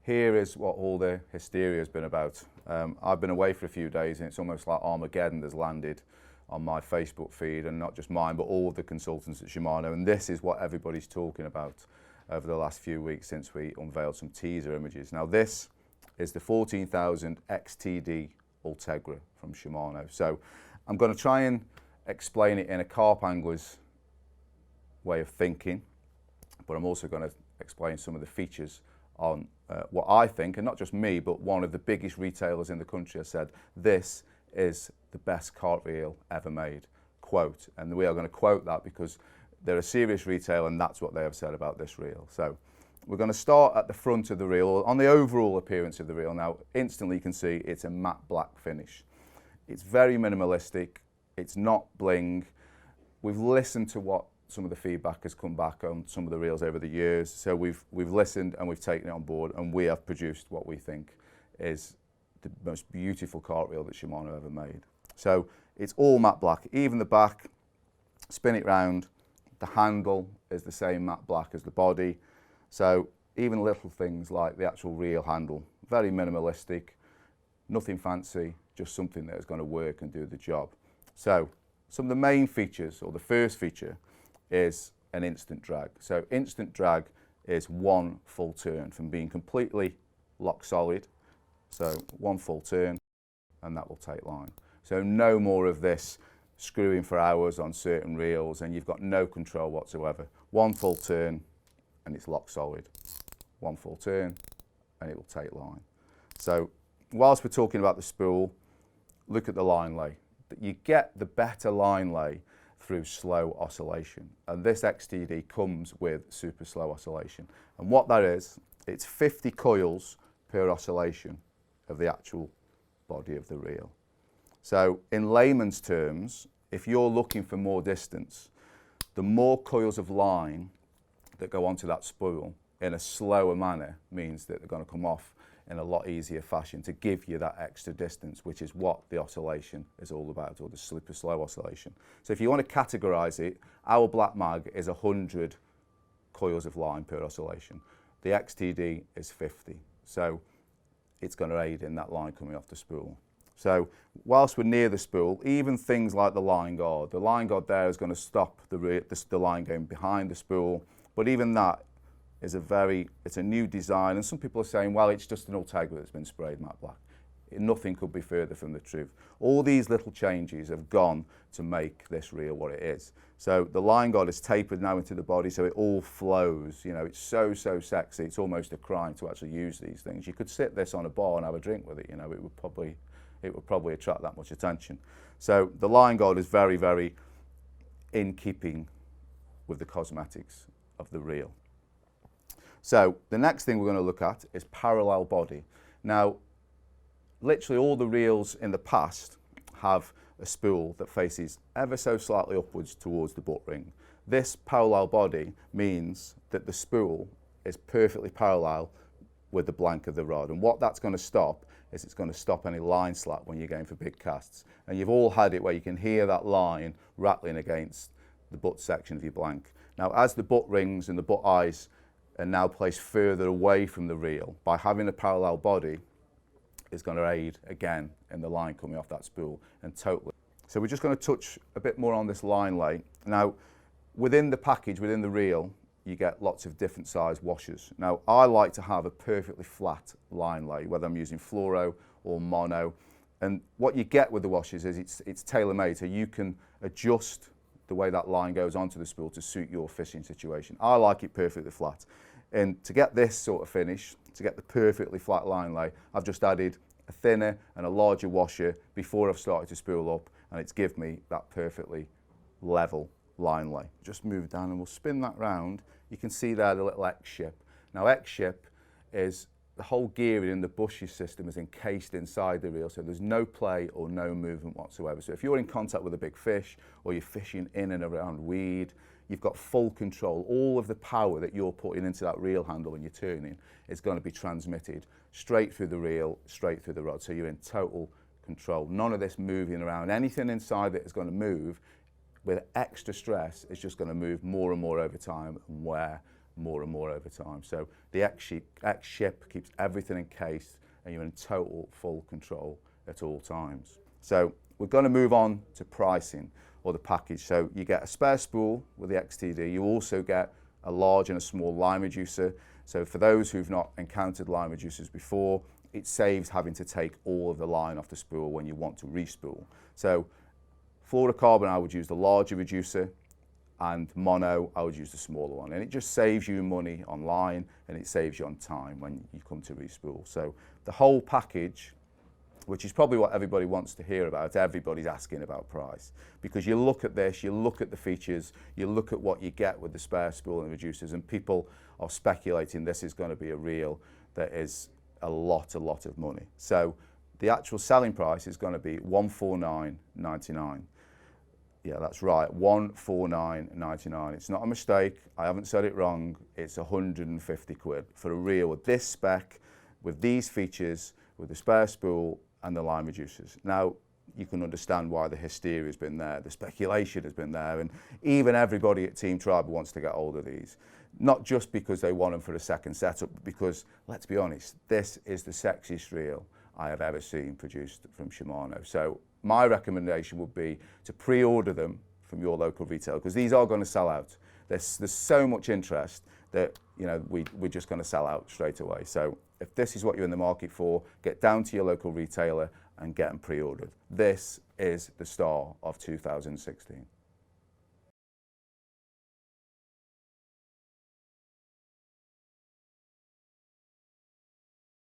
here is what all the hysteria has been about. I've been away for a few days and it's almost like Armageddon has landed on my Facebook feed, and not just mine, but all of the consultants at Shimano, and this is what everybody's talking about over the last few weeks since we unveiled some teaser images. Now this is the 14,000 XTD Ultegra from Shimano. So I'm going to try and explain it in a carp angler's way of thinking, but I'm also going to explain some of the features on what I think, and not just me, but one of the biggest retailers in the country has said, this is the best carp reel ever made, quote. And we are going to quote that because they're a serious retailer and that's what they have said about this reel. So we're going to start at the front of the reel, on the overall appearance of the reel. Now, instantly you can see it's a matte black finish. It's very minimalistic, it's not bling. We've listened to what some of the feedback has come back on some of the reels over the years. So we've listened and we've taken it on board, and we have produced what we think is the most beautiful carp reel that Shimano ever made. So it's all matte black, even the back, spin it round, the handle is the same matte black as the body. So even little things like the actual reel handle, very minimalistic, nothing fancy, just something that is going to work and do the job. So some of the main features, or the first feature, is an instant drag. So instant drag is one full turn from being completely lock solid. So one full turn and that will take line. So no more of this screwing for hours on certain reels and you've got no control whatsoever. One full turn and it's lock solid. One full turn and it will take line. So whilst we're talking about the spool, look at the line lay. You get the better line lay through slow oscillation, and this XTD comes with super slow oscillation, and what that is, it's 50 coils per oscillation of the actual body of the reel. So in layman's terms, if you're looking for more distance, the more coils of line that go onto that spool in a slower manner means that they're going to come off in a lot easier fashion to give you that extra distance, which is what the oscillation is all about, or the super slow oscillation. So if you want to categorize it, our black mag is 100 coils of line per oscillation. The XTD is 50. So it's going to aid in that line coming off the spool. So whilst we're near the spool, even things like the line guard there is going to stop the line going behind the spool, but even that is it's a new design, and some people are saying, well, it's just an Ultegra that's been sprayed matte black. Nothing could be further from the truth. All these little changes have gone to make this reel what it is. So the line guard is tapered now into the body, so it all flows. You know, it's so sexy. It's almost a crime to actually use these things. You could sit this on a bar and have a drink with it. You know, it would probably attract that much attention. So the line guard is very in keeping with the cosmetics of the reel. So the next thing we're going to look at is parallel body. Now, literally all the reels in the past have a spool that faces ever so slightly upwards towards the butt ring. This parallel body means that the spool is perfectly parallel with the blank of the rod, and what that's going to stop is it's going to stop any line slap when you're going for big casts. And you've all had it where you can hear that line rattling against the butt section of your blank. Now, as the butt rings and the butt eyes are now placed further away from the reel, by having a parallel body is going to aid again in the line coming off that spool, and totally. So we're just going to touch a bit more on this line lay. Now, within the package, within the reel, you get lots of different size washers. Now, I like to have a perfectly flat line lay, whether I'm using fluoro or mono. And what you get with the washers is it's tailor-made, so you can adjust the way that line goes onto the spool to suit your fishing situation. I like it perfectly flat. And to get this sort of finish, to get the perfectly flat line lay, I've just added a thinner and a larger washer before I've started to spool up, and it's given me that perfectly level line lay. Just move down and we'll spin that round. You can see there the little X-ship. Now X-ship is the whole gearing in the bushes system is encased inside the reel, so there's no play or no movement whatsoever. So if you're in contact with a big fish or you're fishing in and around weed, you've got full control. All of the power that you're putting into that reel handle when you're turning is going to be transmitted straight through the reel, straight through the rod, so you're in total control. None of this moving around. Anything inside that is going to move with extra stress is just going to move more and more over time and wear more and more over time. So the X-Ship keeps everything encased and you're in total full control at all times. So we're going to move on to pricing or the package. So you get a spare spool with the XTD. You also get a large and a small line reducer. So for those who've not encountered line reducers before, it saves having to take all of the line off the spool when you want to re-spool. So fluorocarbon, I would use the larger reducer, and mono, I would use the smaller one. And it just saves you money on line and it saves you on time when you come to re-spool. So the whole package, which is probably what everybody wants to hear about, everybody's asking about price. Because you look at this, you look at the features, you look at what you get with the spare spool and reducers, and people are speculating this is going to be a reel that is a lot of money. So the actual selling price is going to be $149.99. Yeah, that's right, $149.99. It's not a mistake, I haven't said it wrong, it's 150 quid for a reel with this spec, with these features, with the spare spool and the line reducers. Now, you can understand why the hysteria has been there, the speculation has been there, and even everybody at Team Tribal wants to get hold of these. Not just because they want them for a second setup, but because, let's be honest, this is the sexiest reel I have ever seen produced from Shimano. So my recommendation would be to pre-order them from your local retailer, because these are going to sell out. There's so much interest that, you know, we're just going to sell out straight away. So if this is what you're in the market for, get down to your local retailer and get them pre-ordered. This is the star of 2016.